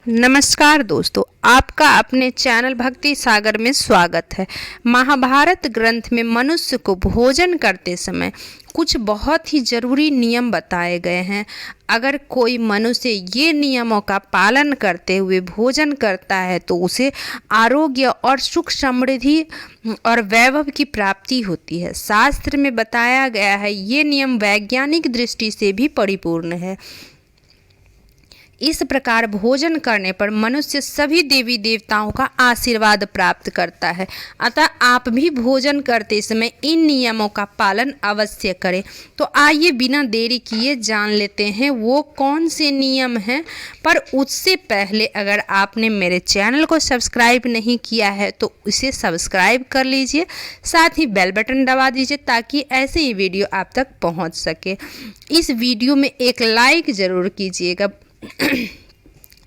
नमस्कार दोस्तों, आपका अपने चैनल भक्ति सागर में स्वागत है। महाभारत ग्रंथ में मनुष्य को भोजन करते समय कुछ बहुत ही जरूरी नियम बताए गए हैं। अगर कोई मनुष्य ये नियमों का पालन करते हुए भोजन करता है तो उसे आरोग्य और सुख समृद्धि और वैभव की प्राप्ति होती है। शास्त्र में बताया गया है ये नियम वैज्ञानिक दृष्टि से भी परिपूर्ण है। इस प्रकार भोजन करने पर मनुष्य सभी देवी देवताओं का आशीर्वाद प्राप्त करता है। अतः आप भी भोजन करते समय इन नियमों का पालन अवश्य करें। तो आइए बिना देरी किए जान लेते हैं वो कौन से नियम हैं। पर उससे पहले अगर आपने मेरे चैनल को सब्सक्राइब नहीं किया है तो इसे सब्सक्राइब कर लीजिए, साथ ही बेल बटन दबा दीजिए ताकि ऐसे ही वीडियो आप तक पहुंच सके। इस वीडियो में एक लाइक ज़रूर कीजिएगा।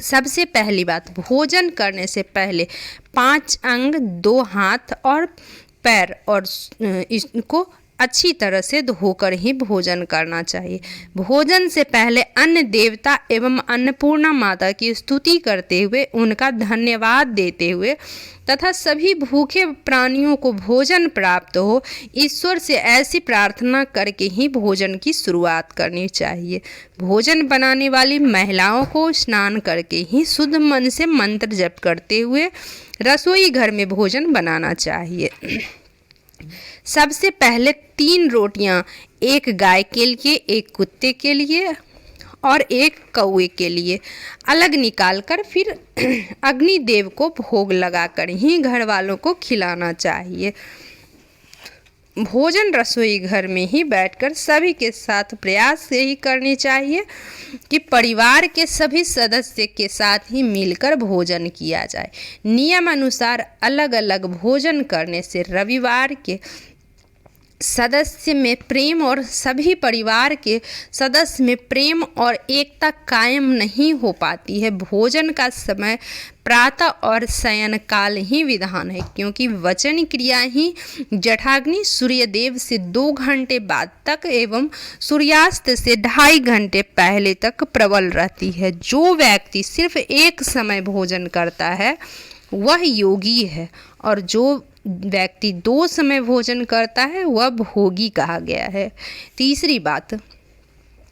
सबसे पहली बात, भोजन करने से पहले 5 अंग, 2 हाथ और पैर और इसको अच्छी तरह से धोकर ही भोजन करना चाहिए। भोजन से पहले अन्य देवता एवं अन्नपूर्णा माता की स्तुति करते हुए उनका धन्यवाद देते हुए तथा सभी भूखे प्राणियों को भोजन प्राप्त हो, ईश्वर से ऐसी प्रार्थना करके ही भोजन की शुरुआत करनी चाहिए। भोजन बनाने वाली महिलाओं को स्नान करके ही शुद्ध मन से मंत्र जप करते हुए रसोई घर में भोजन बनाना चाहिए। सबसे पहले 3 रोटियां, एक गाय के लिए, एक कुत्ते के लिए और एक कौवे के लिए अलग निकालकर फिर अग्निदेव को भोग लगाकर ही घर वालों को खिलाना चाहिए। भोजन रसोई घर में ही बैठकर सभी के साथ प्रयास से ही करनी चाहिए कि परिवार के सभी सदस्य के साथ ही मिलकर भोजन किया जाए। नियम अनुसार अलग अलग भोजन करने से रविवार के सदस्य में प्रेम और सभी परिवार के सदस्य में प्रेम और एकता कायम नहीं हो पाती है। भोजन का समय प्रातः और शयन काल ही विधान है, क्योंकि वचन क्रिया ही जठाग्नि सूर्यदेव से 2 घंटे बाद तक एवं सूर्यास्त से 2.5 घंटे पहले तक प्रबल रहती है। जो व्यक्ति सिर्फ एक समय भोजन करता है वह योगी है, और जो व्यक्ति 2 समय भोजन करता है वह भोगी कहा गया है। तीसरी बात,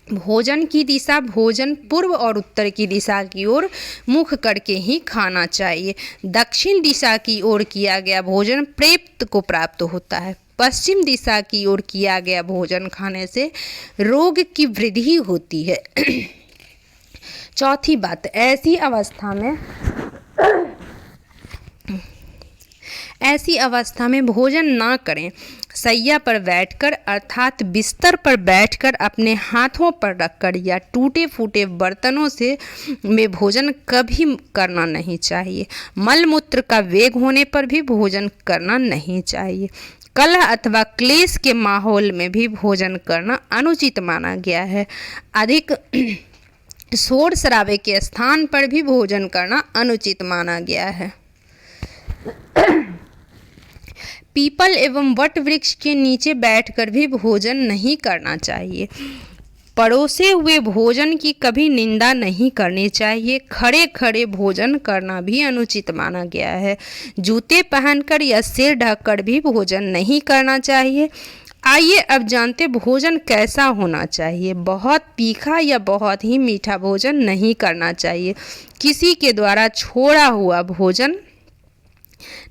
भोजन की दिशा भोजन पूर्व और उत्तर की दिशा की ओर मुख करके ही खाना चाहिए। दक्षिण दिशा की ओर किया गया भोजन प्रेत को प्राप्त होता है। पश्चिम दिशा की ओर किया गया भोजन खाने से रोग की वृद्धि होती है। चौथी बात, ऐसी अवस्था में भोजन ना करें। सैया पर बैठकर अर्थात बिस्तर पर बैठकर अपने हाथों पर रखकर या टूटे फूटे बर्तनों से में भोजन कभी करना नहीं चाहिए। मलमूत्र का वेग होने पर भी भोजन करना नहीं चाहिए। कलह अथवा क्लेश के माहौल में भी भोजन करना अनुचित माना गया है। अधिक शोर शराबे के स्थान पर भी भोजन करना अनुचित माना गया है। पीपल एवं वट वृक्ष के नीचे बैठकर भी भोजन नहीं करना चाहिए। परोसे हुए भोजन की कभी निंदा नहीं करनी चाहिए। खड़े खड़े भोजन करना भी अनुचित माना गया है। जूते पहनकर या सिर ढककर भी भोजन नहीं करना चाहिए। आइए अब जानते भोजन कैसा होना चाहिए। बहुत तीखा या बहुत ही मीठा भोजन नहीं करना चाहिए। किसी के द्वारा छोड़ा हुआ भोजन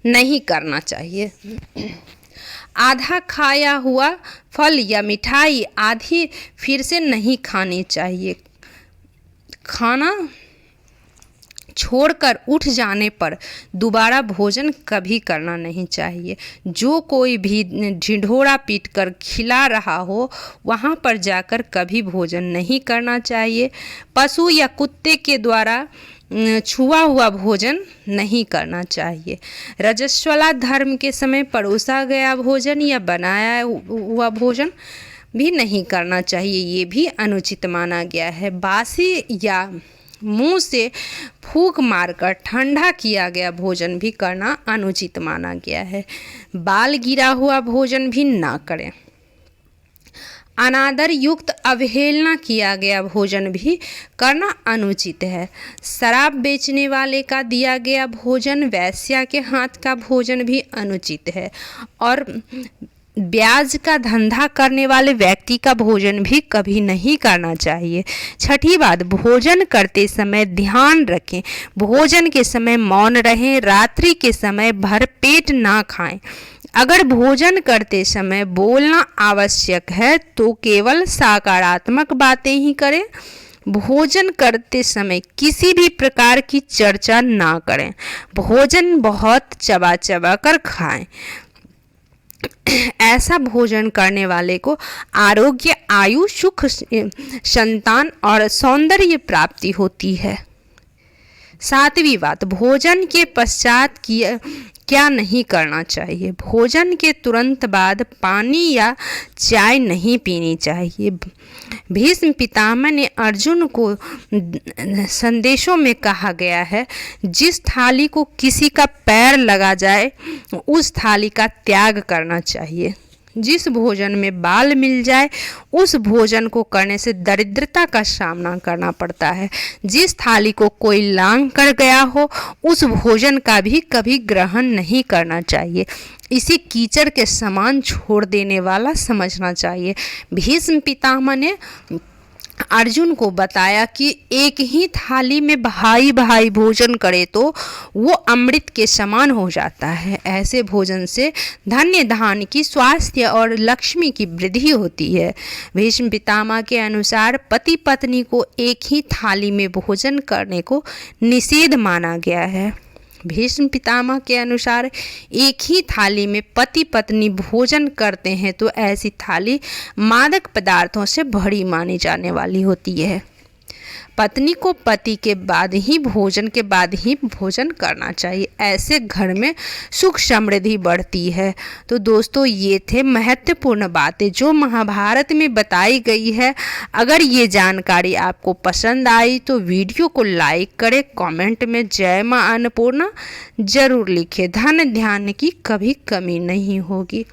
नहीं करना चाहिए। आधा खाया हुआ फल या मिठाई आधी फिर से नहीं खानी चाहिए। खाना छोड़कर उठ जाने पर दोबारा भोजन कभी करना नहीं चाहिए। जो कोई भी ढिंढोरा पीटकर खिला रहा हो वहाँ पर जाकर कभी भोजन नहीं करना चाहिए। पशु या कुत्ते के द्वारा छुआ हुआ भोजन नहीं करना चाहिए। रजस्वला धर्म के समय परोसा गया भोजन या बनाया हुआ भोजन भी नहीं करना चाहिए, ये भी अनुचित माना गया है। बासी या मुंह से फूंक मारकर ठंडा किया गया भोजन भी करना अनुचित माना गया है। बाल गिरा हुआ भोजन भी ना करें। अनादर युक्त अवहेलना किया गया भोजन भी करना अनुचित है। शराब बेचने वाले का दिया गया भोजन, वेश्या के हाथ का भोजन भी अनुचित है और ब्याज का धंधा करने वाले व्यक्ति का भोजन भी कभी नहीं करना चाहिए। छठी बात, भोजन करते समय ध्यान रखें, भोजन के समय मौन रहें, रात्रि के समय भरपेट ना खाएं। अगर भोजन करते समय बोलना आवश्यक है तो केवल सकारात्मक बातें ही करें। भोजन करते समय किसी भी प्रकार की चर्चा ना करें। भोजन बहुत चबा चबा कर खाएं। ऐसा भोजन करने वाले को आरोग्य, आयु, सुख, संतान और सौंदर्य प्राप्ति होती है। सातवीं बात, भोजन के पश्चात क्या नहीं करना चाहिए। भोजन के तुरंत बाद पानी या चाय नहीं पीनी चाहिए। भीष्म पितामह ने अर्जुन को संदेशों में कहा गया है, जिस थाली को किसी का पैर लगा जाए उस थाली का त्याग करना चाहिए। जिस भोजन में बाल मिल जाए उस भोजन को करने से दरिद्रता का सामना करना पड़ता है। जिस थाली को कोई लांघ कर गया हो उस भोजन का भी कभी ग्रहण नहीं करना चाहिए। इसे कीचड़ के समान छोड़ देने वाला समझना चाहिए। भीष्म पितामह ने अर्जुन को बताया कि एक ही थाली में भाई भाई भोजन करे तो वो अमृत के समान हो जाता है। ऐसे भोजन से धन्य धान की, स्वास्थ्य और लक्ष्मी की वृद्धि होती है। भीष्म पितामह के अनुसार पति पत्नी को एक ही थाली में भोजन करने को निषेध माना गया है। भीष्म पितामह के अनुसार एक ही थाली में पति पत्नी भोजन करते हैं तो ऐसी थाली मादक पदार्थों से भरी मानी जाने वाली होती है। पत्नी को पति के बाद ही भोजन करना चाहिए। ऐसे घर में सुख समृद्धि बढ़ती है। तो दोस्तों, ये थे महत्वपूर्ण बातें जो महाभारत में बताई गई है। अगर ये जानकारी आपको पसंद आई तो वीडियो को लाइक करें, कमेंट में जय मां अन्नपूर्णा जरूर लिखें। धन धान्य की कभी कमी नहीं होगी।